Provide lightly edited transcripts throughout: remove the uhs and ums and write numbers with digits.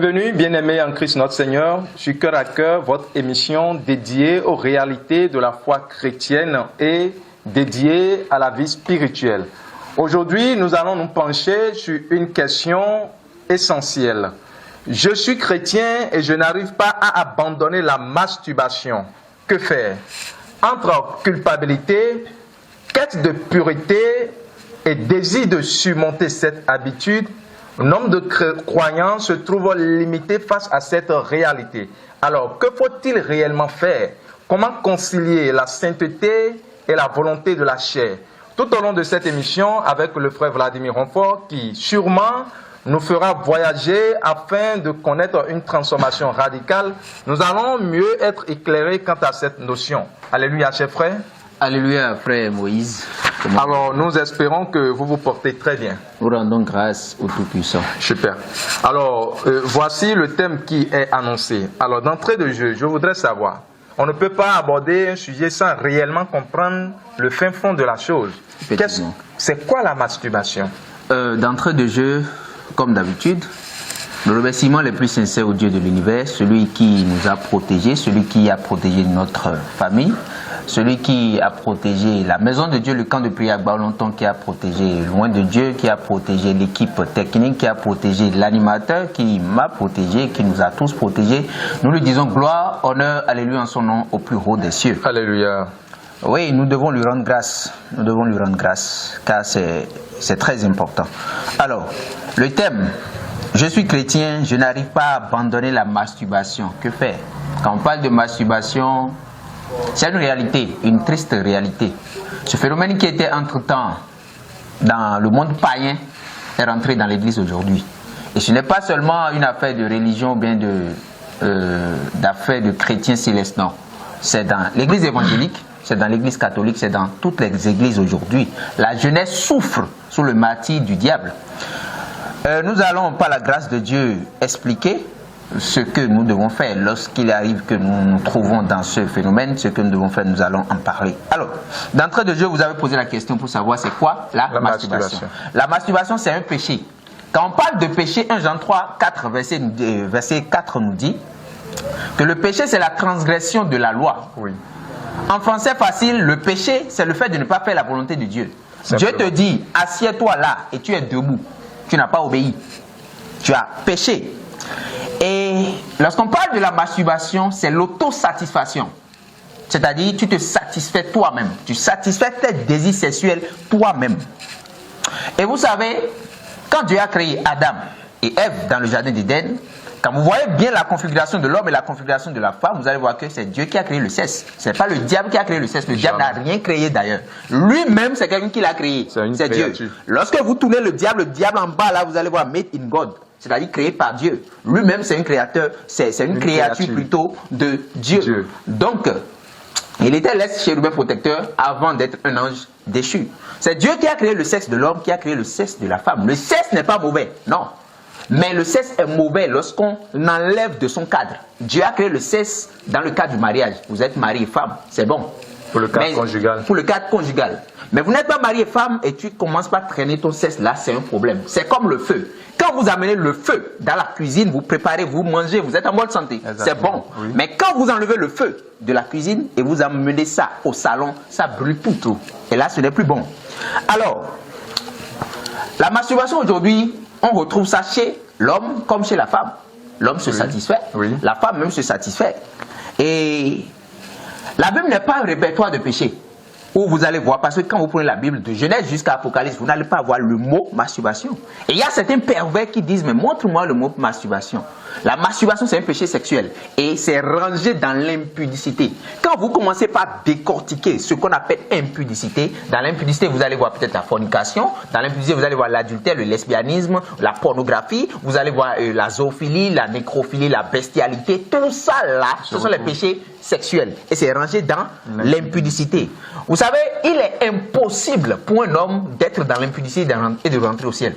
Bienvenue, bien-aimés en Christ notre Seigneur, sur Cœur à Cœur, votre émission dédiée aux réalités de la foi chrétienne et dédiée à la vie spirituelle. Aujourd'hui, nous allons nous pencher sur une question essentielle. Je suis chrétien et je n'arrive pas à abandonner la masturbation. Que faire? Entre culpabilité, quête de pureté et désir de surmonter cette habitude, le nombre de croyants se trouve limité face à cette réalité. Alors, que faut-il réellement faire? Comment concilier la sainteté et la volonté de la chair? Tout au long de cette émission, avec le frère Vladimir Ronfort, qui sûrement nous fera voyager afin de connaître une transformation radicale, nous allons mieux être éclairés quant à cette notion. Alléluia, chers frères. Alléluia, frère Moïse. Alors, nous espérons que vous vous portez très bien. Nous rendons grâce au Tout-Puissant. Super. Alors, voici le thème qui est annoncé. Alors, d'entrée de jeu, je voudrais savoir, on ne peut pas aborder un sujet sans réellement comprendre le fin fond de la chose. C'est quoi la masturbation? D'entrée de jeu, comme d'habitude, le remerciement le plus sincère au Dieu de l'univers, celui qui nous a protégés, celui qui a protégé notre famille, celui qui a protégé la maison de Dieu, le camp de prière longtemps, qui a protégé Loin de Dieu, qui a protégé l'équipe technique, qui a protégé l'animateur, qui m'a protégé, qui nous a tous protégés. Nous lui disons gloire, honneur, alléluia en son nom au plus haut des cieux. Alléluia. Oui, nous devons lui rendre grâce. Nous devons lui rendre grâce, car c'est très important. Alors, le thème, je suis chrétien, je n'arrive pas à abandonner la masturbation. Que faire? Quand on parle de masturbation, c'est une réalité, une triste réalité. Ce phénomène qui était entre-temps dans le monde païen est rentré dans l'église aujourd'hui. Et ce n'est pas seulement une affaire de religion ou bien d'affaire de chrétiens célestes, non. C'est dans l'église évangélique, c'est dans l'église catholique, c'est dans toutes les églises aujourd'hui. La jeunesse souffre sous le martyre du diable. Nous allons, par la grâce de Dieu, expliquer ce que nous devons faire lorsqu'il arrive que nous nous trouvons dans ce phénomène. Ce que nous devons faire, nous allons en parler. Alors, d'entrée de jeu, vous avez posé la question pour savoir c'est quoi la masturbation. La masturbation, c'est un péché. Quand on parle de péché, 1 Jean 3, 4, verset 4 nous dit que le péché, c'est la transgression de la loi. Oui. En français facile, le péché, c'est le fait de ne pas faire la volonté de Dieu. Dieu te dit, assieds-toi là et tu es debout. Tu n'as pas obéi. Tu as péché. Et lorsqu'on parle de la masturbation, c'est l'autosatisfaction. C'est-à-dire, tu te satisfais toi-même. Tu satisfais tes désirs sexuels toi-même. Et vous savez, quand Dieu a créé Adam et Ève dans le jardin d'Éden, quand vous voyez bien la configuration de l'homme et la configuration de la femme, vous allez voir que c'est Dieu qui a créé le sexe. Ce n'est pas le diable qui a créé le sexe. Le diable n'a rien créé d'ailleurs. Lui-même, c'est quelqu'un qui l'a créé. C'est Dieu. Lorsque vous tournez le diable en bas, là, vous allez voir Made in God. C'est-à-dire créé par Dieu. Lui-même, c'est un créateur, c'est une créature plutôt de Dieu. Donc, il était l'ex-chérubin protecteur avant d'être un ange déchu. C'est Dieu qui a créé le sexe de l'homme, qui a créé le sexe de la femme. Le sexe n'est pas mauvais, non. Mais le sexe est mauvais lorsqu'on enlève de son cadre. Dieu a créé le sexe dans le cadre du mariage. Vous êtes mari et femme, c'est bon. Pour le cadre conjugal. Pour le cadre conjugal. Mais vous n'êtes pas mari et femme et tu commences par traîner ton sexe, là c'est un problème. C'est comme le feu. Quand vous amenez le feu dans la cuisine, vous préparez, vous mangez, vous êtes en bonne santé. C'est bon. Oui. Mais quand vous enlevez le feu de la cuisine et vous amenez ça au salon, ça brûle tout. Et là, ce n'est plus bon. Alors, la masturbation aujourd'hui, on retrouve ça chez l'homme comme chez la femme. L'homme se satisfait, la femme même se satisfait. Et la Bible n'est pas un répertoire de péché. Où vous allez voir, parce que quand vous prenez la Bible de Genèse jusqu'à Apocalypse, vous n'allez pas voir le mot masturbation. Et il y a certains pervers qui disent, mais montre-moi le mot masturbation. La masturbation, c'est un péché sexuel. Et c'est rangé dans l'impudicité. Quand vous commencez par décortiquer ce qu'on appelle impudicité, dans l'impudicité, vous allez voir peut-être la fornication. Dans l'impudicité, vous allez voir l'adultère, le lesbianisme, la pornographie. Vous allez voir la zoophilie, la nécrophilie, la bestialité. Tout ça là, ce sont les péchés sexuels. Et c'est rangé dans l'impudicité. Vous savez, il est impossible pour un homme d'être dans l'impudicité et de rentrer au ciel.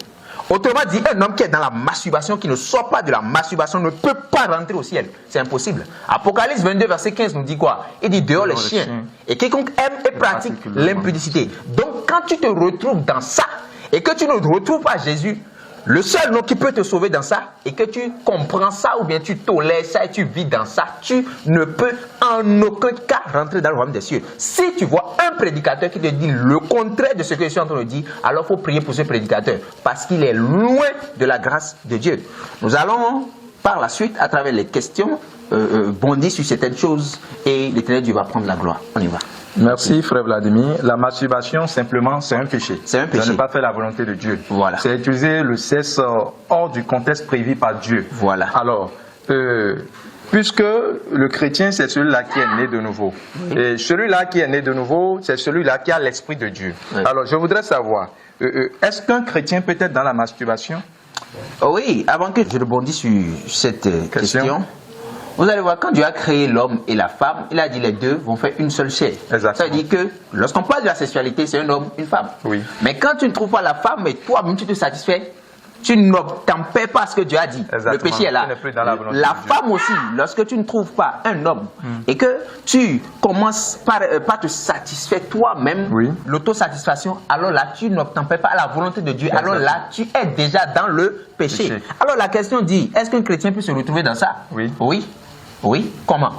Autrement dit, un homme qui est dans la masturbation, qui ne sort pas de la masturbation, ne peut pas rentrer au ciel. C'est impossible. Apocalypse 22, verset 15 nous dit quoi? Il dit dehors les chiens. Et quiconque aime et pratique l'impudicité. Donc, quand tu te retrouves dans ça, et que tu ne retrouves pas Jésus, le seul nom qui peut te sauver dans ça, et que tu comprends ça, ou bien tu tolères ça et tu vis dans ça, tu ne peux en aucun cas rentrer dans le royaume des cieux. Si tu vois un prédicateur qui te dit le contraire de ce que je suis en train de dire, alors il faut prier pour ce prédicateur, parce qu'il est loin de la grâce de Dieu. Nous allons par la suite, à travers les questions, bondir sur certaines choses, et l'Éternel Dieu va prendre la gloire. On y va. Merci frère Vladimir. La masturbation, simplement, c'est un péché. C'est un péché. Ça ne pas faire la volonté de Dieu. Voilà. C'est utiliser le sexe hors du contexte prévu par Dieu. Voilà. Alors, puisque le chrétien, c'est celui-là qui est né de nouveau. Et celui-là qui est né de nouveau, c'est celui-là qui a l'Esprit de Dieu. Oui. Alors, je voudrais savoir, est-ce qu'un chrétien peut être dans la masturbation? Oui, avant que je rebondisse sur cette question, vous allez voir, quand Dieu a créé l'homme et la femme, il a dit les deux vont faire une seule chair. Exactement. Ça veut dire que lorsqu'on parle de la sexualité, c'est un homme, une femme. Oui. Mais quand tu ne trouves pas la femme et toi-même tu te satisfais, tu n'obtempères pas ce que Dieu a dit. Exactement. Le péché est là. La femme aussi, lorsque tu ne trouves pas un homme et que tu commences par te satisfaire toi-même, l'autosatisfaction, alors là tu n'obtempères pas à la volonté de Dieu. Exactement. Alors là tu es déjà dans le péché. Alors la question dit, est-ce qu'un chrétien peut se retrouver dans ça? Oui. Oui. Oui. Comment?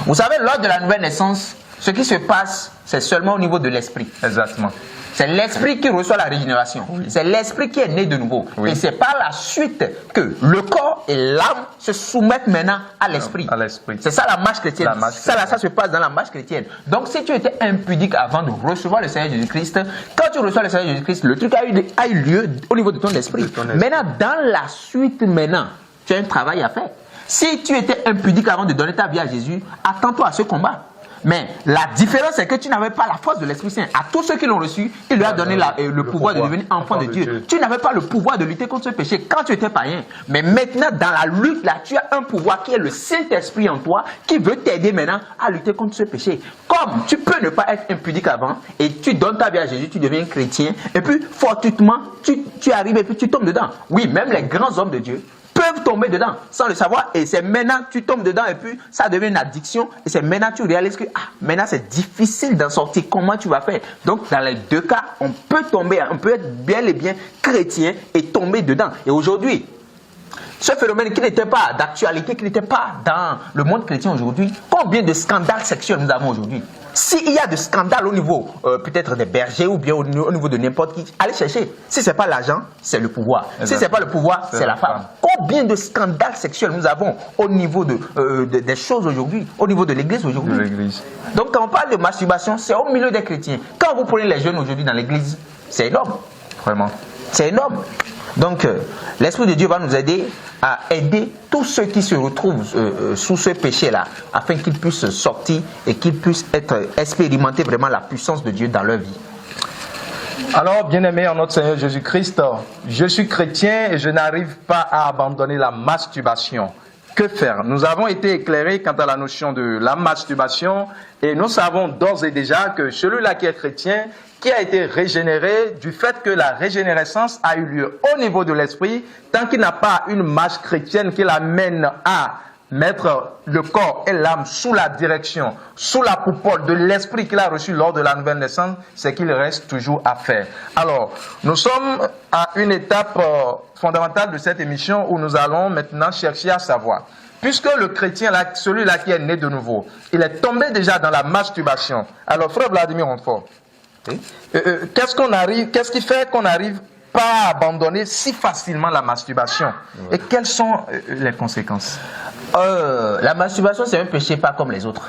Vous savez, lors de la nouvelle naissance, ce qui se passe, c'est seulement au niveau de l'esprit. Exactement. C'est l'esprit qui reçoit la régénération. Oui. C'est l'esprit qui est né de nouveau. Oui. Et c'est par la suite que le corps et l'âme se soumettent maintenant à l'esprit. C'est ça la marche chrétienne. Ça se passe dans la marche chrétienne. Donc si tu étais impudique avant de recevoir le Seigneur Jésus-Christ, quand tu reçois le Seigneur Jésus-Christ, le truc a eu lieu au niveau de ton esprit. Maintenant, dans la suite, tu as un travail à faire. Si tu étais impudique avant de donner ta vie à Jésus, attends-toi à ce combat. Mais la différence, c'est que tu n'avais pas la force de l'Esprit Saint. À tous ceux qui l'ont reçu, il leur a donné le pouvoir de devenir enfant de Dieu. Tu n'avais pas le pouvoir de lutter contre ce péché quand tu étais païen. Mais maintenant, dans la lutte, là, tu as un pouvoir qui est le Saint-Esprit en toi, qui veut t'aider maintenant à lutter contre ce péché. Comme tu peux ne pas être impudique avant, et tu donnes ta vie à Jésus, tu deviens chrétien, et puis fortuitement, tu arrives et puis tu tombes dedans. Oui, même les grands hommes de Dieu peuvent tomber dedans sans le savoir, et c'est maintenant tu tombes dedans et puis ça devient une addiction, et c'est maintenant tu réalises que maintenant c'est difficile d'en sortir. Comment tu vas faire? Donc dans les deux cas, on peut être bien et bien chrétien et tomber dedans. Et aujourd'hui, ce phénomène qui n'était pas d'actualité, qui n'était pas dans le monde chrétien aujourd'hui, combien de scandales sexuels nous avons aujourd'hui? S'il y a des scandales au niveau peut-être des bergers ou bien au niveau de n'importe qui, allez chercher. Si ce n'est pas l'argent, c'est le pouvoir. Exactement. Si ce n'est pas le pouvoir, c'est la femme. Combien de scandales sexuels nous avons au niveau des choses aujourd'hui, au niveau de l'église aujourd'hui? Donc quand on parle de masturbation, c'est au milieu des chrétiens. Quand vous prenez les jeunes aujourd'hui dans l'église, c'est énorme. Vraiment. C'est énorme. Donc, l'Esprit de Dieu va nous aider à aider tous ceux qui se retrouvent sous ce péché-là, afin qu'ils puissent sortir et qu'ils puissent expérimenter vraiment la puissance de Dieu dans leur vie. Alors, bien-aimés en notre Seigneur Jésus-Christ, je suis chrétien et je n'arrive pas à abandonner la masturbation. Que faire? Nous avons été éclairés quant à la notion de la masturbation et nous savons d'ores et déjà que celui-là qui est chrétien, qui a été régénéré du fait que la régénérescence a eu lieu au niveau de l'esprit, tant qu'il n'a pas une marche chrétienne qui l'amène à mettre le corps et l'âme sous la direction, sous la coupole de l'esprit qu'il a reçu lors de la nouvelle naissance, c'est qu'il reste toujours à faire. Alors, nous sommes à une étape fondamentale de cette émission où nous allons maintenant chercher à savoir. Puisque le chrétien, celui-là qui est né de nouveau, il est tombé déjà dans la masturbation. Alors, frère Vladimir Montfort, qu'est-ce qui fait qu'on n'arrive pas à abandonner si facilement la masturbation? Et quelles sont les conséquences? La masturbation, c'est un péché pas comme les autres.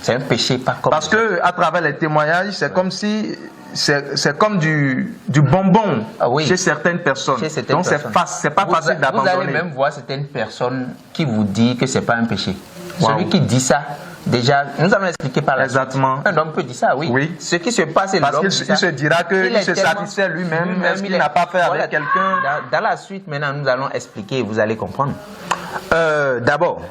C'est un péché pas comme Parce que à travers les témoignages, c'est comme si c'est comme du bonbon chez certaines personnes. Donc c'est pas facile d'abandonner. Vous allez même voir certaines personnes qui vous disent que c'est pas un péché. Celui qui dit ça, déjà, nous avons expliqué par la suite. Un homme peut dire ça, oui. Ce qui se passe, c'est l'homme. Parce qu'il se dira qu'il se satisfait lui-même, est-ce qu'il n'a pas fait avec quelqu'un? Dans la suite, maintenant, nous allons expliquer et vous allez comprendre. D'abord,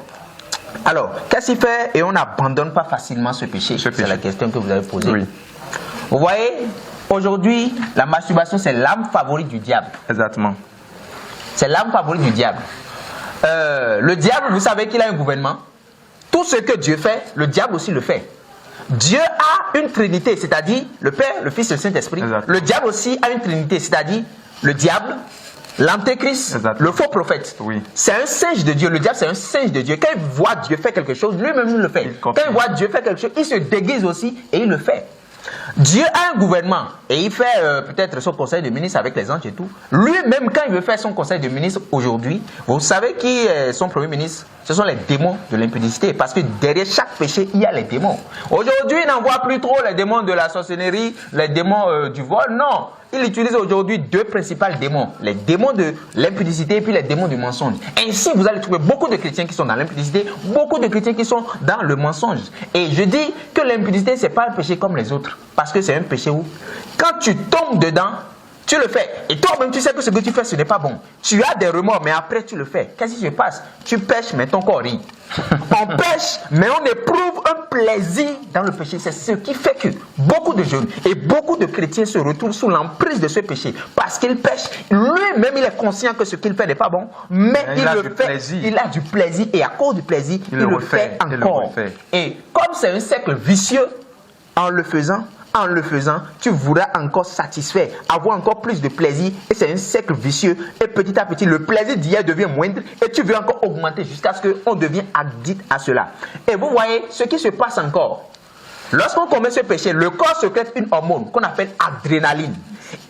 alors, qu'est-ce qu'il fait et on n'abandonne pas facilement ce péché? C'est la question que vous avez posée. Oui. Vous voyez, aujourd'hui, la masturbation, c'est l'âme favorite du diable. Exactement. C'est l'âme favorite du diable. Le diable, vous savez qu'il a un gouvernement. Tout ce que Dieu fait, le diable aussi le fait. Dieu a une trinité, c'est-à-dire le Père, le Fils et le Saint-Esprit. Le diable aussi a une trinité, c'est-à-dire le diable, L'antéchrist, le faux prophète, c'est un singe de Dieu. Le diable, c'est un singe de Dieu. Quand il voit Dieu faire quelque chose, lui-même il le fait. Quand il voit Dieu faire quelque chose, il se déguise aussi et il le fait. Dieu a un gouvernement et il fait peut-être son conseil de ministre avec les anges et tout. Lui-même, quand il veut faire son conseil de ministre aujourd'hui, vous savez qui est son premier ministre? Ce sont les démons de l'impudicité. Parce que derrière chaque péché, il y a les démons. Aujourd'hui, il n'en voit plus trop les démons de la sorcellerie, les démons du vol. Non, il utilise aujourd'hui deux principaux démons. Les démons de l'impudicité et puis les démons du mensonge. Ainsi, vous allez trouver beaucoup de chrétiens qui sont dans l'impudicité, beaucoup de chrétiens qui sont dans le mensonge. Et je dis que l'impudicité, ce n'est pas un péché comme les autres. Parce que c'est un péché où, quand tu tombes dedans, tu le fais. Et toi-même, tu sais que ce que tu fais, ce n'est pas bon. Tu as des remords, mais après, tu le fais. Qu'est-ce qui se passe? Tu pêches, mais ton corps rit. On pêche, mais on éprouve un plaisir dans le péché. C'est ce qui fait que beaucoup de jeunes et beaucoup de chrétiens se retrouvent sous l'emprise de ce péché. Parce qu'ils pêchent. Lui-même, il est conscient que ce qu'il fait n'est pas bon. Mais il le fait. Plaisir. Il a du plaisir. Et à cause du plaisir, il le fait encore. Et comme c'est un cercle vicieux, en le faisant, tu voudras encore satisfaire, avoir encore plus de plaisir. Et c'est un cercle vicieux. Et petit à petit, le plaisir d'hier devient moindre. Et tu veux encore augmenter jusqu'à ce qu'on devienne addict à cela. Et vous voyez ce qui se passe encore. Lorsqu'on commet ce péché, le corps sécrète une hormone qu'on appelle adrénaline.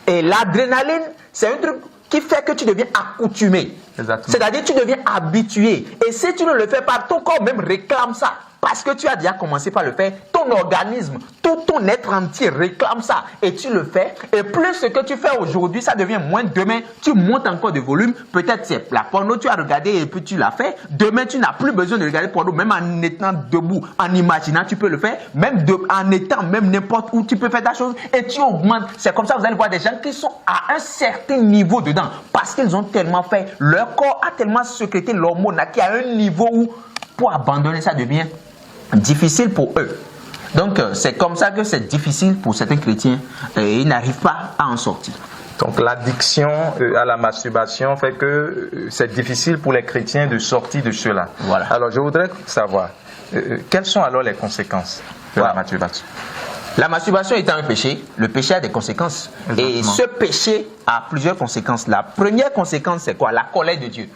Et l'adrénaline, c'est un truc qui fait que tu deviens accoutumé. C'est-à-dire tu deviens habitué. Et si tu ne le fais pas, ton corps même réclame ça. Parce que tu as déjà commencé par le faire, ton organisme, tout ton être entier réclame ça. Et tu le fais. Et plus ce que tu fais aujourd'hui, ça devient moins. Demain, tu montes encore de volume. Peut-être c'est la porno, tu as regardé et puis tu l'as fait. Demain, tu n'as plus besoin de regarder porno. Même en étant debout, en imaginant, tu peux le faire. Même en étant même n'importe où, tu peux faire ta chose. Et tu augmentes. C'est comme ça que vous allez voir des gens qui sont à un certain niveau dedans. Parce qu'ils ont tellement fait. Leur corps a tellement sécrété l'hormone qui a un niveau où, pour abandonner, ça devient difficile pour eux. Donc c'est comme ça que c'est difficile pour certains chrétiens et ils n'arrivent pas à en sortir. Donc l'addiction à la masturbation fait que c'est difficile pour les chrétiens de sortir de cela. Voilà. Alors je voudrais savoir quelles sont alors les conséquences de la masturbation. La masturbation étant un péché, le péché a des conséquences. Exactement. Et ce péché a plusieurs conséquences. La première conséquence, c'est quoi? La colère de Dieu.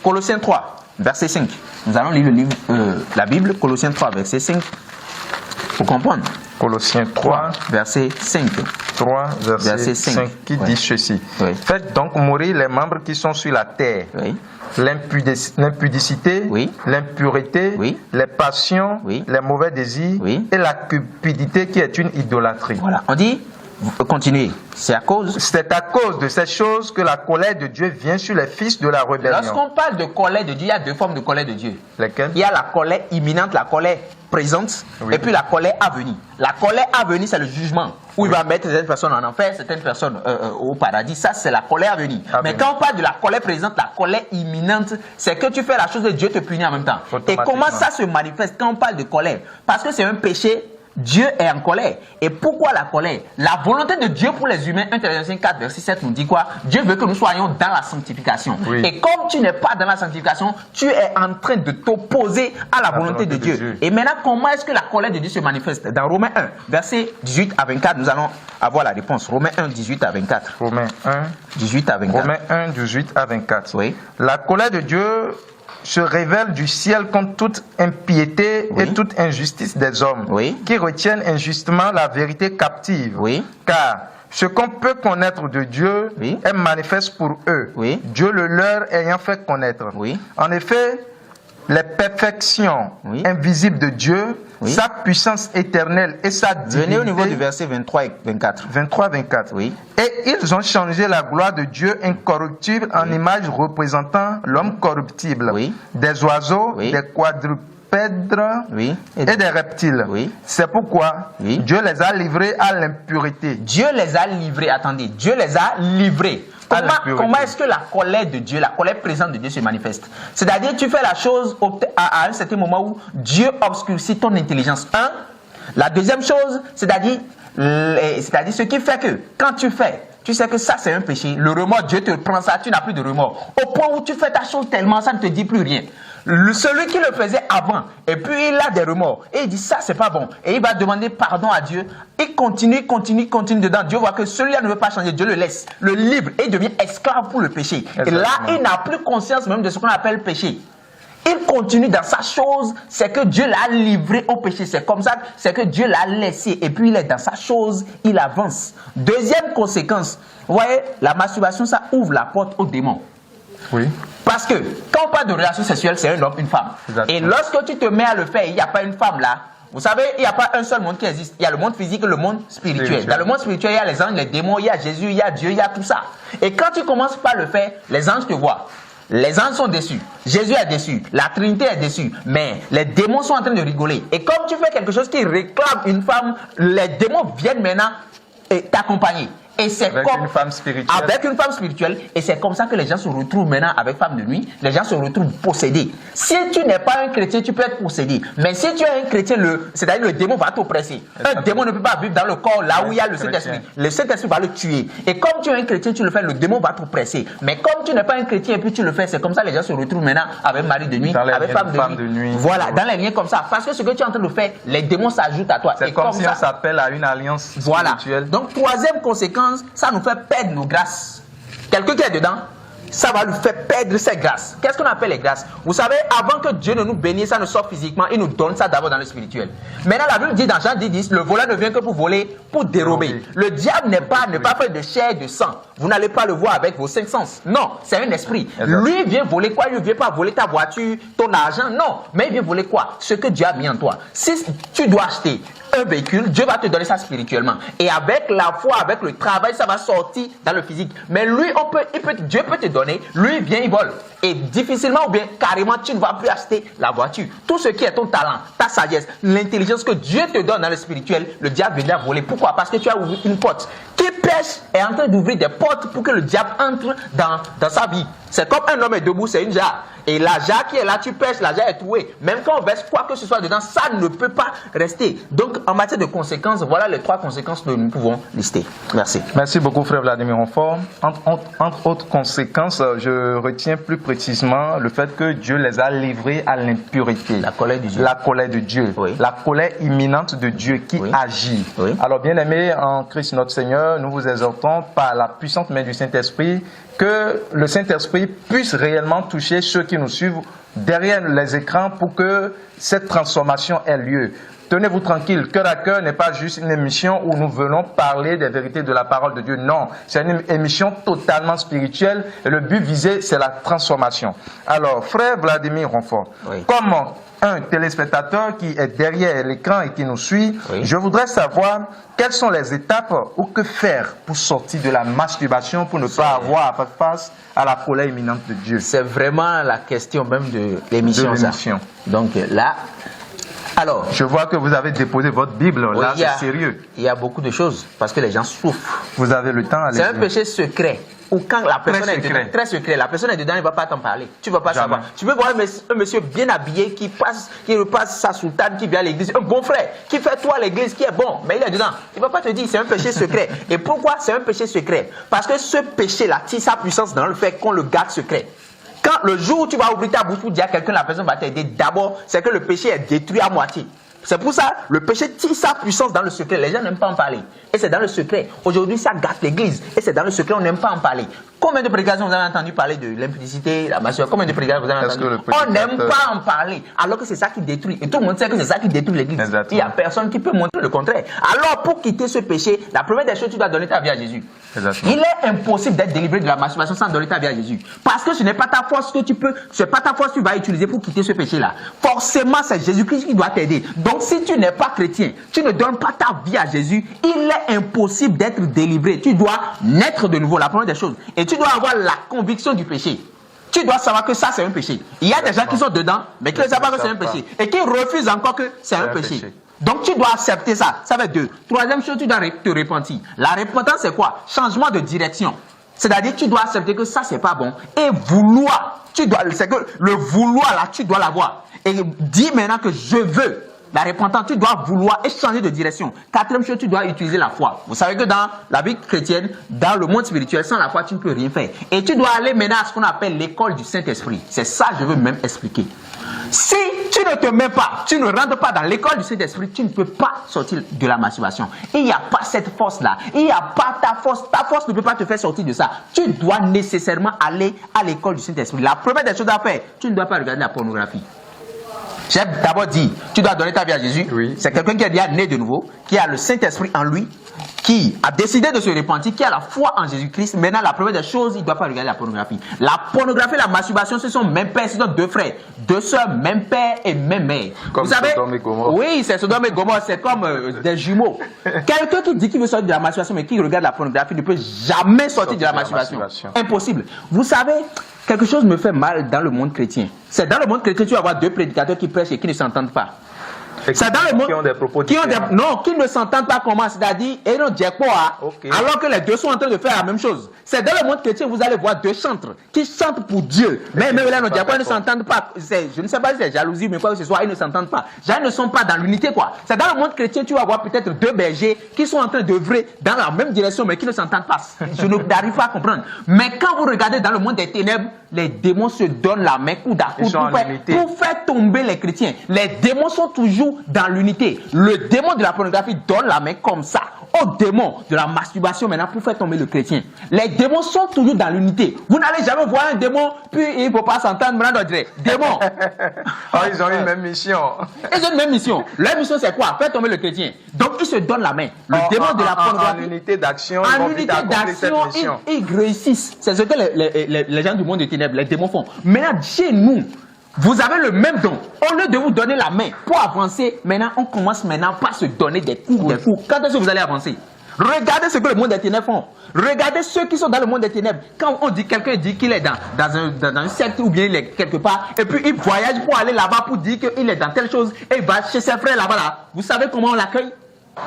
Colossiens 3, verset 5. Nous allons lire le livre, la Bible, Colossiens 3, verset 5, pour comprendre. Colossiens 3, verset 5. 3, verset 5, qui dit ceci. Oui. Faites donc mourir les membres qui sont sur la terre. Oui. L'impudicité, oui. L'impureté, oui. Les passions, oui. Les mauvais désirs, oui. Et la cupidité qui est une idolâtrie. Voilà, on dit, continuez. C'est à cause de ces choses que la colère de Dieu vient sur les fils de la rébellion. Lorsqu'on parle de colère de Dieu, il y a deux formes de colère de Dieu. Lesquelles? Il y a la colère imminente, la colère présente, oui. Et puis la colère à venir. La colère à venir, c'est le jugement, où oui. Il va mettre certaines personnes en enfer, certaines personnes au paradis. Ça, c'est la colère à venir. Mais quand on parle de la colère présente, la colère imminente, c'est que tu fais la chose et Dieu te punit en même temps. Et comment ça se manifeste quand on parle de colère? Parce que c'est un péché. Dieu est en colère. Et pourquoi la colère? La volonté de Dieu pour les humains, 1 Thessaloniciens 4, verset 7 nous dit quoi? Dieu veut que nous soyons dans la sanctification. Oui. Et comme tu n'es pas dans la sanctification, tu es en train de t'opposer à la volonté de Dieu. Et maintenant, comment est-ce que la colère de Dieu se manifeste? Dans Romains 1, verset 18 à 24, nous allons avoir la réponse. Romains 1, 18 à 24. Romains 1, 18 à 24. Romains 1, 18 à 24. Oui. La colère de Dieu se révèle du ciel contre toute impiété, oui. Et toute injustice des hommes, oui. Qui retiennent injustement la vérité captive. Oui. Car ce qu'on peut connaître de Dieu, oui. Est manifeste pour eux, oui. Dieu le leur ayant fait connaître. Oui. En effet, les perfections, oui. Invisibles de Dieu, oui. Sa puissance éternelle et sa divinité. Venez au niveau du verset 23 et 24. 23-24. Oui. Et ils ont changé la gloire de Dieu incorruptible, oui. En image représentant l'homme corruptible. Oui. Des oiseaux, oui. Des quadrupèdes, oui. Et des reptiles. Oui. C'est pourquoi, oui. Dieu les a livrés à l'impureté. Dieu les a livrés, attendez, Dieu les a livrés. Comment est-ce que la colère de Dieu, la colère présente de Dieu se manifeste? C'est-à-dire tu fais la chose à un certain moment où Dieu obscurcit ton intelligence. La deuxième chose, c'est-à-dire ce qui fait que quand tu fais, tu sais que ça c'est un péché. Le remords, Dieu te prend ça, tu n'as plus de remords. Au point où tu fais ta chose tellement, ça ne te dit plus rien. Celui qui le faisait avant, et puis il a des remords, et il dit ça c'est pas bon, et il va demander pardon à Dieu, il continue dedans. Dieu voit que celui-là ne veut pas changer, Dieu le laisse, le libre, et il devient esclave pour le péché. Exactement. Et là, il n'a plus conscience même de ce qu'on appelle péché. Il continue dans sa chose, c'est que Dieu l'a livré au péché, c'est comme ça, c'est que Dieu l'a laissé, et puis il est dans sa chose, il avance. Deuxième conséquence, vous voyez, la masturbation, ça ouvre la porte aux démons. Oui. Parce que quand on parle de relation sexuelle, c'est un homme, une femme. Exactement. Et lorsque tu te mets à le faire, il n'y a pas une femme là. Vous savez, il n'y a pas un seul monde qui existe. Il y a le monde physique et le monde spirituel. Dans le monde spirituel, il y a les anges, les démons, il y a Jésus, il y a Dieu, il y a tout ça. Et quand tu commences par le faire, les anges te voient. Les anges sont déçus. Jésus est déçu. La Trinité est déçue. Mais les démons sont en train de rigoler. Et comme tu fais quelque chose qui réclame une femme, les démons viennent maintenant t'accompagner. Et c'est avec une femme spirituelle. Avec une femme spirituelle. Et c'est comme ça que les gens se retrouvent maintenant avec femme de nuit. Les gens se retrouvent possédés. Si tu n'es pas un chrétien, tu peux être possédé. Mais si tu es un chrétien, c'est-à-dire le démon va t'oppresser. Un démon ne peut pas vivre dans le corps là où il y a le Saint-Esprit. Le Saint-Esprit va le tuer. Et comme tu es un chrétien, tu le fais, le démon va t'oppresser. Mais comme tu n'es pas un chrétien et puis tu le fais, c'est comme ça que les gens se retrouvent maintenant avec mari de nuit, avec femme de nuit. Voilà, dans les liens comme ça. Parce que ce que tu es en train de faire, les démons s'ajoutent à toi. C'est comme si on s'appelle à une alliance spirituelle. Voilà. Donc, troisième conséquence, ça nous fait perdre nos grâces. Quelqu'un qui est dedans, ça va lui faire perdre ses grâces. Qu'est-ce qu'on appelle les grâces? Vous savez, avant que Dieu ne nous bénisse, ça ne sort physiquement, il nous donne ça d'abord dans le spirituel. Maintenant, la Bible dit dans Jean 10, le voleur ne vient que pour voler, pour dérober. Le diable n'est pas fait de chair et de sang. Vous n'allez pas le voir avec vos 5 sens. Non, c'est un esprit. Lui vient voler quoi? Il ne vient pas voler ta voiture, ton argent. Non, mais il vient voler quoi? Ce que Dieu a mis en toi. Si tu dois acheter un véhicule, Dieu va te donner ça spirituellement. Et avec la foi, avec le travail, ça va sortir dans le physique. Mais lui, Dieu peut te donner. Lui, il vient, il vole. Et difficilement ou bien carrément, tu ne vas plus acheter la voiture. Tout ce qui est ton talent, ta sagesse, l'intelligence que Dieu te donne dans le spirituel, le diable vient voler. Pourquoi? Parce que tu as ouvert une porte. Qui pêche est en train d'ouvrir des portes pour que le diable entre dans sa vie. C'est comme un homme est debout, c'est une jarre. Et la jarre qui est là, tu pêches, la jarre est trouée. Même quand on verse quoi que ce soit dedans, ça ne peut pas rester. Donc, en matière de conséquences, voilà les 3 conséquences que nous pouvons lister. Merci. Merci beaucoup, frère Vladimir Ronfort. Entre autres conséquences, je retiens plus précisément le fait que Dieu les a livrés à l'impurité. La colère de Dieu. La colère de Dieu. Oui. La colère imminente de Dieu qui agit. Oui. Alors, bien aimés en Christ notre Seigneur, nous vous exhortons par la puissante main du Saint-Esprit que le Saint-Esprit puisse réellement toucher ceux qui nous suivent derrière les écrans pour que cette transformation ait lieu. Tenez-vous tranquille, Cœur à Cœur n'est pas juste une émission où nous venons parler des vérités de la parole de Dieu. Non, c'est une émission totalement spirituelle et le but visé, c'est la transformation. Alors, frère Vladimir Ronfort, comme un téléspectateur qui est derrière l'écran et qui nous suit, je voudrais savoir quelles sont les étapes ou que faire pour sortir de la masturbation, pour ne pas avoir à faire face à la colère imminente de Dieu. C'est vraiment la question même de l'émission. Donc là... Alors, je vois que vous avez déposé votre Bible, là c'est sérieux. Il y a beaucoup de choses, parce que les gens souffrent. Vous avez le temps, allez-y. C'est un péché secret, ou quand la personne est dedans, très secret, la personne est dedans, il ne va pas t'en parler. Tu ne vas pas savoir. Tu peux voir un monsieur bien habillé qui repasse sa soutane, qui vient à l'église, un bon frère, qui fait toi à l'église, qui est bon, mais il est dedans. Il ne va pas te dire, c'est un péché secret. Et pourquoi c'est un péché secret? Parce que ce péché-là tire sa puissance dans le fait qu'on le garde secret. Quand le jour où tu vas ouvrir ta bouche pour dire à quelqu'un, la personne va t'aider, d'abord, c'est que le péché est détruit à moitié. C'est pour ça, le péché tire sa puissance dans le secret. Les gens n'aiment pas en parler. Et c'est dans le secret. Aujourd'hui, ça gâte l'église. Et c'est dans le secret, on n'aime pas en parler. Combien de prédications vous avez entendu parler de l'impudicité, la masturbation? Combien de prédications vous avez entendu? On n'aime pas en parler. Alors que c'est ça qui détruit. Et tout le monde sait que c'est ça qui détruit l'église. Il n'y a personne qui peut montrer le contraire. Alors, pour quitter ce péché, la première des choses, tu dois donner ta vie à Jésus. Il est impossible d'être délivré de la masturbation sans donner ta vie à Jésus. Parce que ce n'est pas ta force que tu peux, ce n'est pas ta force que tu vas utiliser pour quitter ce péché-là. Forcément, c'est Jésus-Christ qui doit t'aider. Donc, si tu n'es pas chrétien, tu ne donnes pas ta vie à Jésus, il est impossible d'être délivré. Tu dois naître de nouveau, la première des choses. Et tu dois avoir la conviction du péché. Tu dois savoir que ça, c'est un péché. Il y a des gens qui sont dedans, mais qui ne savent pas que c'est un péché. Et qui refusent encore que c'est un péché. Donc, tu dois accepter ça. Ça va être 2. Troisième chose, tu dois te repentir. La repentance, c'est quoi? Changement de direction. C'est-à-dire, tu dois accepter que ça, c'est pas bon. Et vouloir. C'est que le vouloir, là, tu dois l'avoir. Et dis maintenant que je veux La repentance, tu dois vouloir et changer de direction. Quatrième chose, tu dois utiliser la foi. Vous savez que dans la vie chrétienne, dans le monde spirituel, sans la foi, tu ne peux rien faire. Et tu dois aller maintenant à ce qu'on appelle l'école du Saint-Esprit. C'est ça que je veux même expliquer. Si tu ne te mets pas, tu ne rentres pas dans l'école du Saint-Esprit, tu ne peux pas sortir de la masturbation. Il n'y a pas cette force-là. Il n'y a pas ta force. Ta force ne peut pas te faire sortir de ça. Tu dois nécessairement aller à l'école du Saint-Esprit. La première des choses à faire, tu ne dois pas regarder la pornographie. J'ai d'abord dit, tu dois donner ta vie à Jésus. Oui. C'est quelqu'un qui est déjà né de nouveau, qui a le Saint-Esprit en lui, qui a décidé de se repentir, qui a la foi en Jésus-Christ. Maintenant, la première des choses, il ne doit pas regarder la pornographie. La pornographie et la masturbation, ce sont même père, ce sont deux frères, deux sœurs, même père et même mère. Comme vous savez, Sodome et Gomorrhe. Oui, c'est Sodome et Gomorrhe, c'est comme des jumeaux. Quelqu'un qui dit qu'il veut sortir de la masturbation, mais qui regarde la pornographie, ne peut jamais sortir de la masturbation. Impossible. Vous savez, quelque chose me fait mal dans le monde chrétien. C'est dans le monde chrétien, tu vas avoir deux prédicateurs qui prêchent et qui ne s'entendent pas. C'est dans le monde qui ont des propos différents. Non, qui ne s'entendent pas comment, c'est-à-dire, et non, alors que les deux sont en train de faire la même chose. C'est dans le monde chrétien, vous allez voir deux chantres qui chantent pour Dieu. Mais même là, ils ne s'entendent pas. Je ne sais pas si c'est jalousie, mais quoi que ce soit, ils ne s'entendent pas. Ils ne sont pas dans l'unité, quoi. C'est dans le monde chrétien, tu vas voir peut-être deux bergers qui sont en train d'œuvrer dans la même direction, mais qui ne s'entendent pas. Je n'arrive pas à comprendre. Mais quand vous regardez dans le monde des ténèbres, les démons se donnent la main coude à coude pour faire tomber les chrétiens. Les démons sont toujours dans l'unité. Le démon de la pornographie donne la main comme ça au démon de la masturbation maintenant pour faire tomber le chrétien. Les démons sont toujours dans l'unité. Vous n'allez jamais voir un démon, puis il ne faut pas s'entendre. Démon. Oh, ils ont une même mission. Ils ont une même mission. Leur mission c'est quoi? Faire tomber le chrétien. Donc ils se donnent la main. Le démon de la pornographie. En unité d'action, ils réussissent. C'est ce que les gens du monde des ténèbres, les démons font. Maintenant, chez nous, vous avez le même don. Au lieu de vous donner la main pour avancer, maintenant, on commence maintenant par se donner des coups, des coups. Quand est-ce que vous allez avancer? Regardez ce que le monde des ténèbres font. Regardez ceux qui sont dans le monde des ténèbres. Quand on dit, quelqu'un dit qu'il est dans un secte ou bien il est quelque part, et puis il voyage pour aller là-bas pour dire qu'il est dans telle chose, et il va chez ses frères là-bas. Là. Vous savez comment on l'accueille?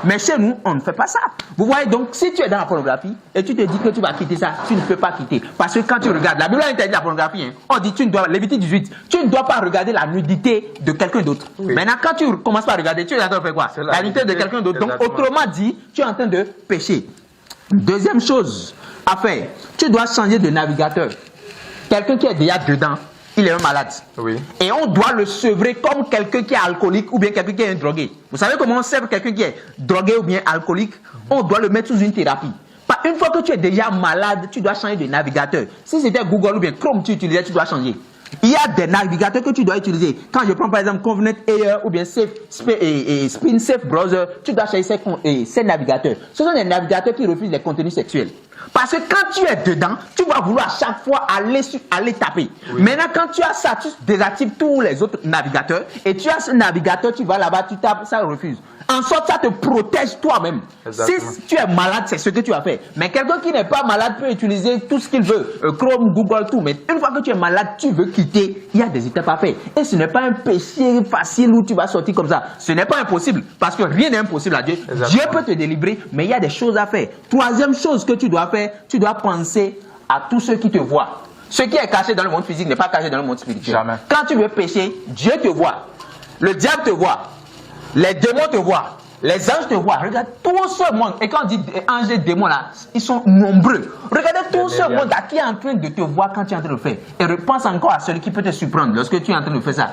Mais chez nous, on ne fait pas ça. Vous voyez, donc, si tu es dans la pornographie et tu te dis que tu vas quitter ça, tu ne peux pas quitter. Parce que quand tu regardes, la Bible interdit la pornographie. Hein, on dit, Lévitique 18, tu ne dois pas regarder la nudité de quelqu'un d'autre. Oui. Maintenant, quand tu commences par regarder, tu es en train de faire quoi? La nudité de quelqu'un d'autre. Donc, autrement dit, tu es en train de pécher. Deuxième chose à faire, tu dois changer de navigateur. Quelqu'un qui est déjà dedans, il est un malade. Oui. Et on doit le sevrer comme quelqu'un qui est alcoolique ou bien quelqu'un qui est un drogué. Vous savez comment on sèvre quelqu'un qui est drogué ou bien alcoolique? On doit le mettre sous une thérapie. Une fois que tu es déjà malade, tu dois changer de navigateur. Si c'était Google ou bien Chrome tu utilisais, tu dois changer. Il y a des navigateurs que tu dois utiliser. Quand je prends par exemple Covenant Air ou bien Spin Safe Browser, tu dois changer ces navigateurs. Ce sont des navigateurs qui refusent les contenus sexuels. Parce que quand tu es dedans, tu vas vouloir à chaque fois aller taper. Oui. Maintenant, quand tu as ça, tu désactives tous les autres navigateurs. Et tu as ce navigateur, tu vas là-bas, tu tapes, ça refuse. En sorte, ça te protège toi-même. Si tu es malade, c'est ce que tu as fait. Mais quelqu'un qui n'est pas malade peut utiliser tout ce qu'il veut. Chrome, Google, tout. Mais une fois que tu es malade, tu veux quitter, il y a des étapes à faire. Et ce n'est pas un péché facile où tu vas sortir comme ça. Ce n'est pas impossible. Parce que rien n'est impossible à Dieu. Exactement. Dieu peut te délivrer, mais il y a des choses à faire. Troisième chose que tu dois faire, tu dois penser à tous ceux qui te voient. Ce qui est caché dans le monde physique n'est pas caché dans le monde spirituel. Jamais. Quand tu veux pécher, Dieu te voit. Le diable te voit. Les démons te voient. Les anges te voient. Regarde tout ce monde. Et quand on dit anges et démons là, ils sont nombreux. Regardez tout ce monde là qui est en train de te voir quand tu es en train de le faire. Et repense encore à celui qui peut te surprendre lorsque tu es en train de faire ça.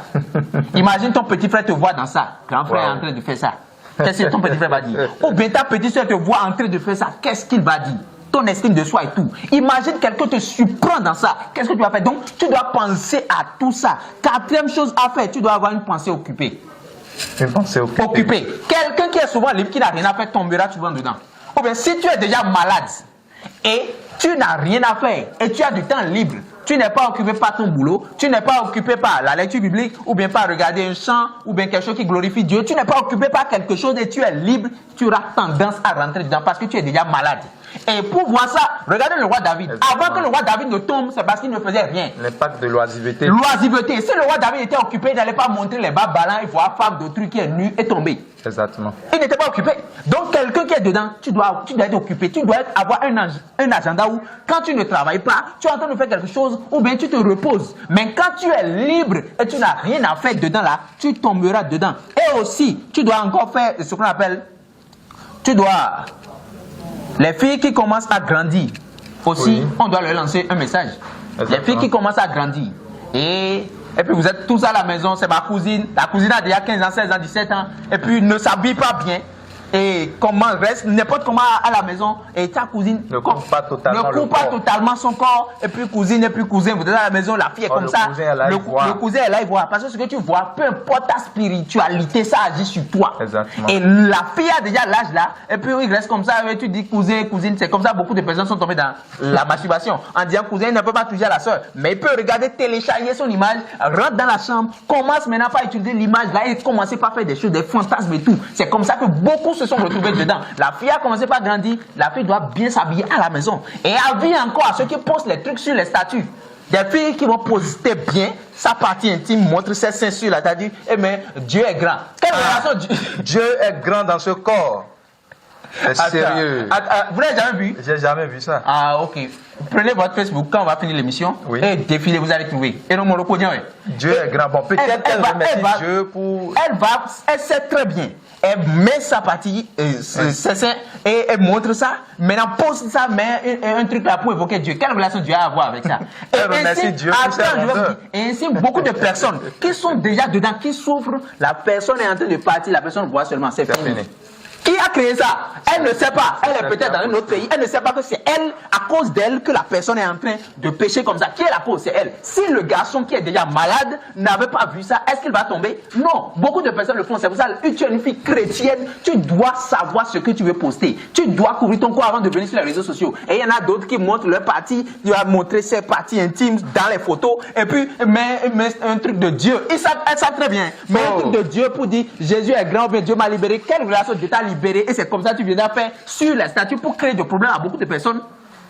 Imagine ton petit frère te voit dans ça. Grand frère est en train de faire ça. Qu'est-ce que ton petit frère va dire? Ou bien ta petite soeur te voit en train de faire ça. Qu'est-ce qu'il va dire? Ton estime de soi et tout. Imagine quelqu'un te surprend dans ça. Qu'est-ce que tu vas faire? Donc, tu dois penser à tout ça. Quatrième chose à faire, tu dois avoir une pensée occupée. Une pensée occupée. Quelqu'un qui est souvent libre, qui n'a rien à faire, tombera souvent dedans. Ou bien, si tu es déjà malade et tu n'as rien à faire et tu as du temps libre, tu n'es pas occupé par ton boulot, tu n'es pas occupé par la lecture biblique ou bien par regarder un chant ou bien quelque chose qui glorifie Dieu, tu n'es pas occupé par quelque chose et tu es libre, tu auras tendance à rentrer dedans parce que tu es déjà malade. Et pour voir ça, regardez le roi David. Exactement. Avant que le roi David ne tombe, c'est parce qu'il ne faisait rien. L'impact de l'oisiveté. L'oisiveté. Si le roi David était occupé, il n'allait pas montrer les bas ballants et voir femme d'autrui qui est nue et tombée. Exactement. Il n'était pas occupé. Donc, quelqu'un qui est dedans, tu dois être occupé. Tu dois avoir un agenda où, quand tu ne travailles pas, tu es en train de faire quelque chose ou bien tu te reposes. Mais quand tu es libre et tu n'as rien à faire dedans là, tu tomberas dedans. Et aussi, tu dois encore faire ce qu'on appelle, les filles qui commencent à grandir, aussi, on doit leur lancer un message. Exactement. Les filles qui commencent à grandir. Et puis vous êtes tous à la maison, c'est ma cousine. La cousine a déjà 15 ans, 16 ans, 17 ans. Et puis ne s'habille pas bien. Et comment reste n'importe comment à la maison. Et ta cousine ne coupe pas totalement son corps. Et puis cousine et puis cousin, vous êtes à la maison, la fille est comme ça. Le cousin est là, il voit. Parce que ce que tu vois, peu importe ta spiritualité, ça agit sur toi. Exactement. Et la fille a déjà l'âge là. Et puis il reste comme ça. Et tu dis cousin, cousine, c'est comme ça. Beaucoup de personnes sont tombées dans la masturbation. En disant cousin, il ne peut pas toucher à la soeur. Mais il peut regarder, télécharger son image, rentre dans la chambre, commence maintenant par utiliser l'image là et commencer par faire des choses, des fantasmes et tout. C'est comme ça que beaucoup se sont retrouvés dedans. La fille a commencé par grandir, la fille doit bien s'habiller à la maison. Et avis encore à ceux qui postent les trucs sur les statuts. Des filles qui vont poster bien, sa partie intime montre ses seins sur la statue. Eh mais Dieu est grand. Quelle relation Dieu est grand dans ce corps. C'est sérieux. Vous n'avez jamais vu? J'ai jamais vu ça. Ah, ok. Prenez votre Facebook quand on va finir l'émission et défilez, vous allez trouver. Et non, mon reconnaît. Dieu est grand. Bon, peut-être qu'elle remercie Dieu pour. Elle sait très bien. Elle met sa partie, et elle montre ça. Maintenant, poste ça, met un truc là pour évoquer Dieu. Quelle relation Dieu a à avoir avec ça? Elle remercie Dieu pour sa grandeur. Et ainsi, beaucoup de personnes qui sont déjà dedans, qui souffrent, la personne est en train de partir, la personne voit seulement, c'est fini. Qui a créé ça? Elle ne sait pas. Elle est peut-être dans un autre pays. Elle ne sait pas que c'est elle, à cause d'elle, que la personne est en train de pécher comme ça. Qui est la cause? C'est elle. Si le garçon qui est déjà malade n'avait pas vu ça, est-ce qu'il va tomber? Non. Beaucoup de personnes le font. C'est pour ça que tu es une fille chrétienne. Tu dois savoir ce que tu veux poster. Tu dois couvrir ton corps avant de venir sur les réseaux sociaux. Et il y en a d'autres qui montrent leur partie. Tu vas montrer ses parties intimes dans les photos. Et puis, mais un truc de Dieu. Elle savent très bien. Mais un truc de Dieu pour dire Jésus est grand, mais Dieu m'a libéré. Quelle relation Dieu t'a libéré? Et c'est comme ça que tu viens de faire sur les statuts pour créer des problèmes à beaucoup de personnes.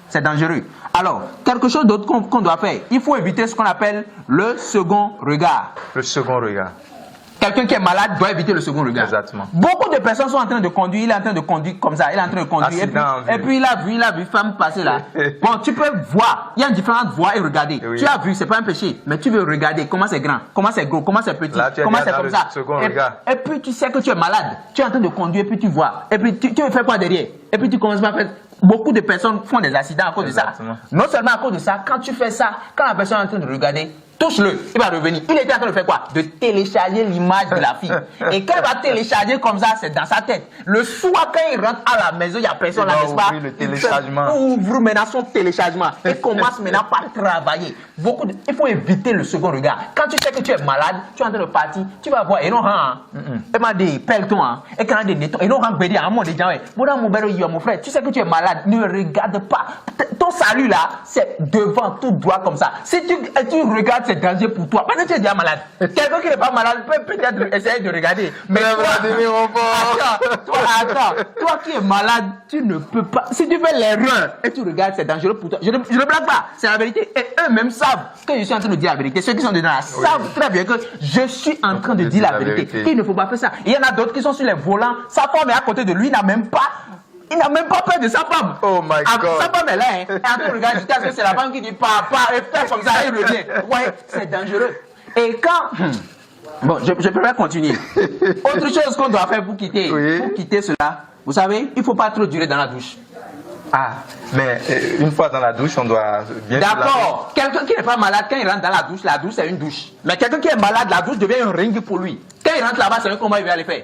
C'est dangereux. Alors, quelque chose d'autre qu'on doit faire. Il faut éviter ce qu'on appelle le second regard. Le second regard. Quelqu'un qui est malade doit éviter le second regard. Exactement. Beaucoup de personnes sont en train de conduire, il est en train de conduire comme ça, il est en train de conduire. Et puis il a vu femme passer là. Bon, tu peux voir, il y a différentes voies et regarder. Oui. Tu as vu, c'est pas un péché, mais tu veux regarder comment c'est grand, comment c'est gros, comment c'est petit, là, comment c'est comme ça. Et puis tu sais que tu es malade, tu es en train de conduire, et puis tu vois. Et puis tu veux faire quoi derrière? Et puis tu commences à faire. Beaucoup de personnes font des accidents à cause de ça. Non seulement à cause de ça, quand tu fais ça, quand la personne est en train de regarder, touche-le, il va revenir. Il était en train de faire quoi? De télécharger l'image de la fille. Et qu'elle va télécharger comme ça, c'est dans sa tête. Le soir, quand il rentre à la maison, il n'y a personne là, n'est-ce pas? Le téléchargement. Il ouvre maintenant son téléchargement et commence maintenant par travailler. Il faut éviter le second regard. Quand tu sais que tu es malade, tu es en train de partir, tu vas voir, et non, elle m'a dit, pèle-toi, et quand elle dit, et non, mon frère, tu sais que tu es malade, ne regarde pas. Ton salut là, c'est devant tout droit comme ça. Si tu regardes, c'est danger pour toi. Parce que tu es déjà malade. Quelqu'un qui n'est pas malade peut peut-être essayer de regarder. Mais toi qui es malade, tu ne peux pas. Si tu fais l'erreur et tu regardes, c'est dangereux pour toi. Je ne blague pas, c'est la vérité. Et eux-mêmes savent que je suis en train de dire la vérité. Ceux qui sont dedans là savent très bien que je suis en train de dire la vérité. Il ne faut pas faire ça. Il y en a d'autres qui sont sur les volants. Sa femme est à côté de lui, il n'a même pas peur de sa femme. Oh my God. Sa femme est là, hein. Et en train de regarder jusqu'à ce que c'est la femme qui dit papa, et fait comme ça, il revient. Ouais, c'est dangereux. Et quand. Bon, je préfère continuer. Autre chose qu'on doit faire pour quitter cela, vous savez, il ne faut pas trop durer dans la douche. Ah, mais une fois dans la douche, on doit bien. D'accord. Quelqu'un qui n'est pas malade, quand il rentre dans la douche c'est une douche. Mais quelqu'un qui est malade, la douche devient un ring pour lui. Quand il rentre là-bas, c'est un combat, il va aller faire.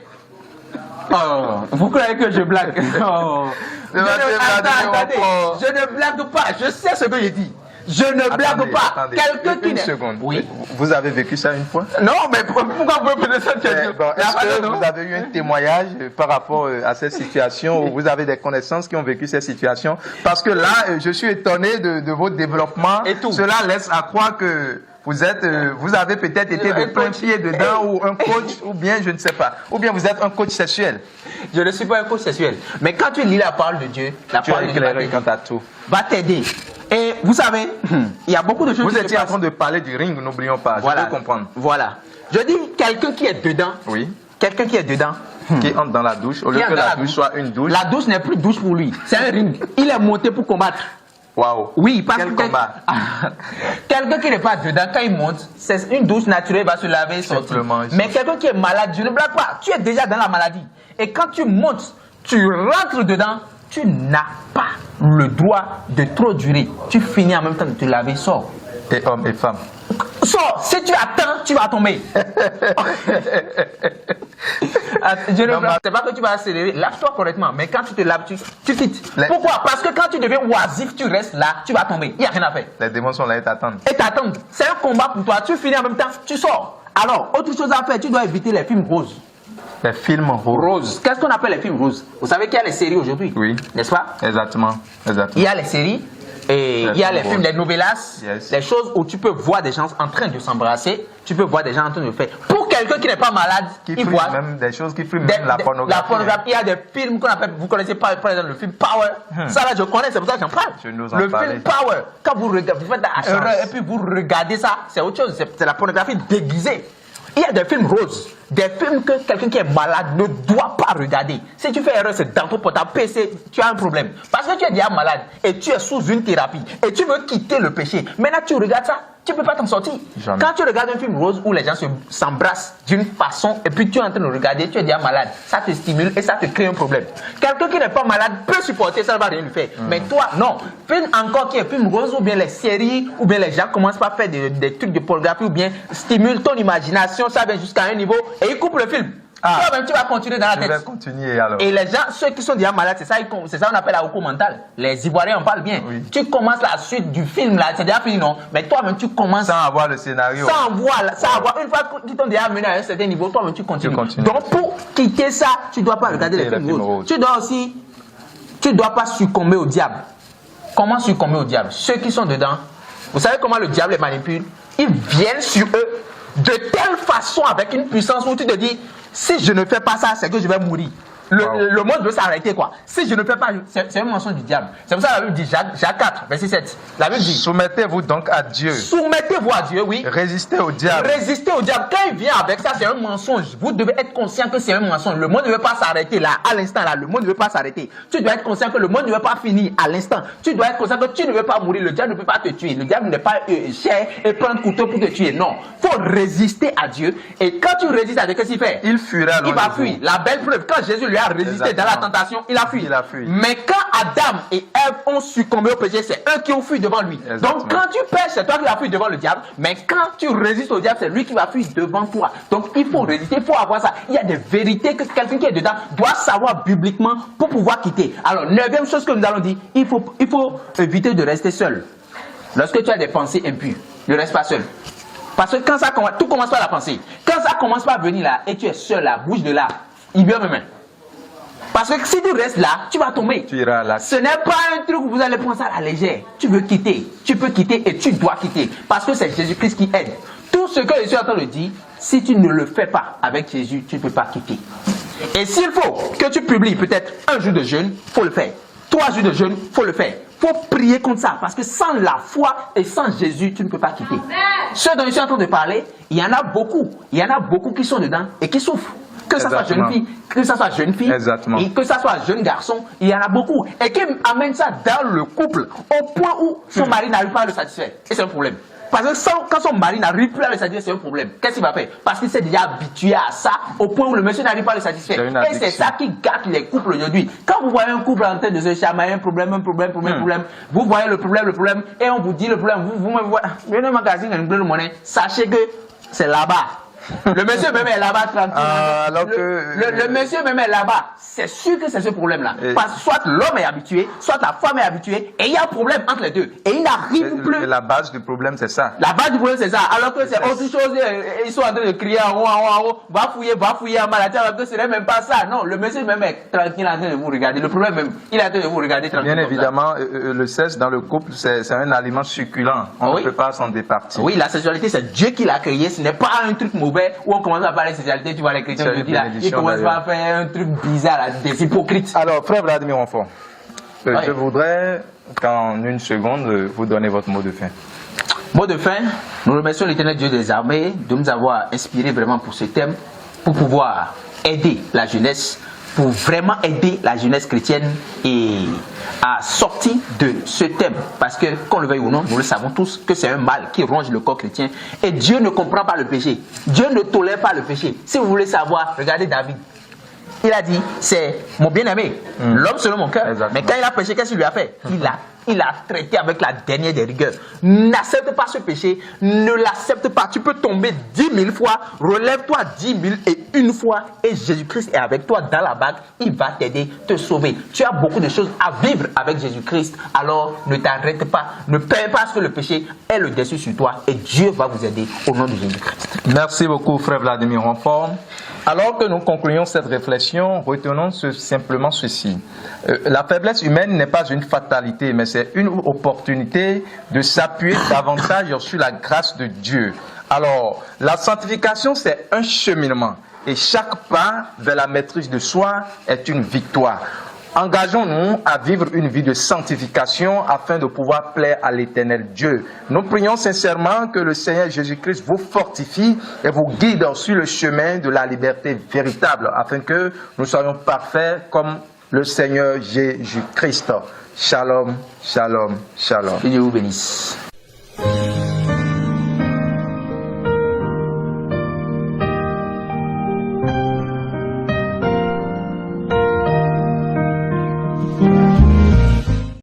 Oh, vous croyez que je blague? Oh. Je ne blague pas, je sais ce que je dis. Je ne blague pas. Attendez, quelqu'un qui une seconde. Oui. Vous avez vécu ça une fois? Non, mais pourquoi vous pouvez ça? Est-ce que vous avez eu un témoignage par rapport à cette situation, ou vous avez des connaissances qui ont vécu cette situation? Parce que là, je suis étonné de votre développement. Et tout. Cela laisse à croire que vous avez peut-être été de plein pied dedans ou un coach ou bien je ne sais pas. Ou bien vous êtes un coach sexuel. Je ne suis pas un coach sexuel. Mais quand tu lis la parole de Dieu, la parole de Dieu va t'aider. Et vous savez, il y a beaucoup de choses. Vous étiez en train de parler du ring, n'oublions pas. Voilà. Je peux comprendre. Voilà. Je dis quelqu'un qui est dedans. Oui. Quelqu'un qui est dedans. Qui entre dans la douche, au lieu que la douche soit une douche. La douche n'est plus douche pour lui. C'est un ring. Il est monté pour combattre. Waouh. Oui, parce quel que combat. Quelqu'un qui n'est pas dedans, quand il monte, c'est une douche naturelle, il va se laver et sortir. Mais quelqu'un qui est malade, je ne blague pas, tu es déjà dans la maladie. Et quand tu montes, tu rentres dedans, tu n'as pas le droit de trop durer. Tu finis en même temps de te laver, sors. Et hommes et femmes. Sors, si tu attends, tu vas tomber. C'est pas que tu vas accélérer, lave-toi correctement, mais quand tu te laves, tu quittes. Pourquoi? Parce que quand tu deviens oisif, tu restes là, tu vas tomber. Il n'y a rien à faire. Les démons sont là et t'attendent. Et t'attendent. C'est un combat pour toi. Tu finis en même temps, tu sors. Alors, autre chose à faire, tu dois éviter les films roses. Les films roses. Qu'est-ce qu'on appelle les films roses? Vous savez qu'il y a les séries aujourd'hui? Oui. N'est-ce pas? Exactement. Il y a les séries. Et il y a les films, les novellas, les choses où tu peux voir des gens en train de s'embrasser, tu peux voir des gens en train de faire. Pour quelqu'un qui n'est pas malade, il voit même des choses qui friment même la pornographie. La pornographie, il y a des films qu'on appelle, vous connaissez pas, par exemple le film Power. Ça là, je connais, c'est pour ça que j'en parle. Le film Power, quand vous regardez, vous faites la erreur et puis vous regardez ça, c'est autre chose, c'est la pornographie déguisée. Il y a des films roses, des films que quelqu'un qui est malade ne doit pas regarder. Si tu fais erreur, c'est dans ton portable PC, tu as un problème. Parce que tu es déjà malade et tu es sous une thérapie et tu veux quitter le péché. Maintenant, tu regardes ça, tu ne peux pas t'en sortir. Jamais. Quand tu regardes un film rose où les gens s'embrassent d'une façon et puis tu es en train de regarder, tu es déjà malade. Ça te stimule et ça te crée un problème. Quelqu'un qui n'est pas malade peut supporter, ça ne va rien lui faire. Mais toi, non. Film encore qui est film rose ou bien les séries ou bien les gens commencent par faire des trucs de pornographie ou bien stimulent ton imagination, ça vient jusqu'à un niveau et ils coupent le film. Toi-même, tu vas continuer dans la tête. Je vais continuer alors. Et les gens, ceux qui sont déjà malades, c'est ça qu'on appelle la reco mentale. Les Ivoiriens en parlent bien. Oui. Tu commences la suite du film là, c'est déjà fini, non? Mais toi-même, tu commences. Sans avoir le scénario. Sans avoir. Une fois qu'ils t'ont déjà amené à un certain niveau, toi-même, tu continues. Donc, pour quitter ça, tu ne dois pas regarder les films roses. Tu dois aussi. Tu ne dois pas succomber au diable. Comment succomber au diable? Ceux qui sont dedans, vous savez comment le diable les manipule? Ils viennent sur eux de telle façon avec une puissance où tu te dis. Si je ne fais pas ça, c'est que je vais mourir. Le monde veut s'arrêter, quoi. Si je ne fais pas, c'est un mensonge du diable. C'est pour ça que la Bible dit, Jacques 4, verset 7. La Bible dit, soumettez-vous donc à Dieu. Soumettez-vous à Dieu, oui. Résistez au diable. Résistez au diable. Quand il vient avec ça, c'est un mensonge. Vous devez être conscient que c'est un mensonge. Le monde ne veut pas s'arrêter là, à l'instant là. Le monde ne veut pas s'arrêter. Tu dois être conscient que le monde ne veut pas finir à l'instant. Tu dois être conscient que tu ne veux pas mourir. Le diable ne peut pas te tuer. Le diable n'est pas cher et prendre couteau pour te tuer. Non. Il faut résister à Dieu. Et quand tu résistes à Dieu, qu'est-ce qu'il fait? Il fuira. Il va fuir. La belle preuve, quand Jésus lui a résisté dans la tentation, il a fui. Mais quand Adam et Ève ont succombé au péché, c'est eux qui ont fui devant lui. Exactement. Donc quand tu pêches, c'est toi qui vas fuir devant le diable. Mais quand tu résistes au diable, c'est lui qui va fuir devant toi. Donc il faut résister, il faut avoir ça. Il y a des vérités que quelqu'un qui est dedans doit savoir bibliquement pour pouvoir quitter. Alors, 9e chose que nous allons dire, il faut éviter de rester seul. Lorsque tu as des pensées impures, ne reste pas seul. Parce que quand ça commence, tout commence par la pensée. Quand ça commence par venir là, et tu es seul là, bouge de là, il vient même. Parce que si tu restes là, tu vas tomber. Tu iras là. Ce n'est pas un truc où vous allez prendre ça à la légère. Tu veux quitter, tu peux quitter et tu dois quitter. Parce que c'est Jésus-Christ qui aide. Tout ce que je suis en train de dire, si tu ne le fais pas avec Jésus, tu ne peux pas quitter. Et s'il faut que tu publies peut-être un jour de jeûne, il faut le faire. 3 jours de jeûne, il faut le faire. Il faut prier contre ça. Parce que sans la foi et sans Jésus, tu ne peux pas quitter. Ceux dont je suis en train de parler, il y en a beaucoup. Il y en a beaucoup qui sont dedans et qui souffrent. Que ça soit jeune fille, que ça soit jeune fille, et que ça soit jeune garçon, il y en a beaucoup. Et qui amène ça dans le couple au point où son mari n'arrive pas à le satisfaire. Et c'est un problème. Parce que quand son mari n'arrive plus à le satisfaire, c'est un problème. Qu'est-ce qu'il va faire? Parce qu'il s'est déjà habitué à ça au point où le monsieur n'arrive pas à le satisfaire. Et c'est ça qui gâte les couples aujourd'hui. Quand vous voyez un couple en train de se chamailler, un problème, vous voyez le problème, et on vous dit le problème, vous me voyez, venez au magazine, monnaie, sachez que c'est là-bas. Le monsieur même est là-bas tranquille. Le monsieur même est là-bas. C'est sûr que c'est ce problème-là. Parce que soit l'homme est habitué, soit la femme est habituée, et il y a un problème entre les deux. Et il n'arrive plus. La base du problème, c'est ça. La base du problème, c'est ça. Alors que c'est autre chose. Ils sont en train de crier en haut, va fouiller, en maladie. Alors que ce n'est même pas ça. Non, le monsieur même est tranquille en train de vous regarder. Le problème même, il est en train de vous regarder tranquille. Bien évidemment, le sexe dans le couple, c'est un aliment succulent. On ne peut pas s'en départir. Oui, la sexualité, c'est Dieu qui l'a créé. Ce n'est pas un truc mauvais où on commence à parler de sexualité. Tu vois, les chrétiens aujourd'hui, là, ils commencent à faire un truc bizarre, là, des hypocrites. Alors, frère Vladimir Ronfort, je voudrais qu'en une seconde, vous donner votre mot de fin. Mot de fin, nous remercions l'Éternel Dieu des armées de nous avoir inspiré vraiment pour ce thème, pour pouvoir aider la jeunesse, pour vraiment aider la jeunesse chrétienne et à sortir de ce thème. Parce que, qu'on le veuille ou non, nous le savons tous que c'est un mal qui ronge le corps chrétien. Et Dieu ne comprend pas le péché. Dieu ne tolère pas le péché. Si vous voulez savoir, regardez David. Il a dit, c'est mon bien-aimé, l'homme selon mon cœur. Mais quand il a péché, qu'est-ce qu'il lui a fait? Il a traité avec la dernière des rigueurs. N'accepte pas ce péché, ne l'accepte pas. Tu peux tomber 10 000 fois, relève-toi 10 001 fois et Jésus-Christ est avec toi dans la bague. Il va t'aider, te sauver. Tu as beaucoup de choses à vivre avec Jésus-Christ. Alors ne t'arrête pas, ne permets pas ce que le péché ait le dessus sur toi et Dieu va vous aider au nom de Jésus-Christ. Merci beaucoup, frère Vladimir Ronfort. Alors que nous concluons cette réflexion, retenons simplement ceci. La faiblesse humaine n'est pas une fatalité, mais c'est une opportunité de s'appuyer davantage sur la grâce de Dieu. Alors, la sanctification, c'est un cheminement. Et chaque pas vers la maîtrise de soi est une victoire. Engageons-nous à vivre une vie de sanctification afin de pouvoir plaire à l'Éternel Dieu. Nous prions sincèrement que le Seigneur Jésus-Christ vous fortifie et vous guide sur le chemin de la liberté véritable afin que nous soyons parfaits comme le Seigneur Jésus-Christ. Shalom, shalom, shalom. Que Dieu vous bénisse.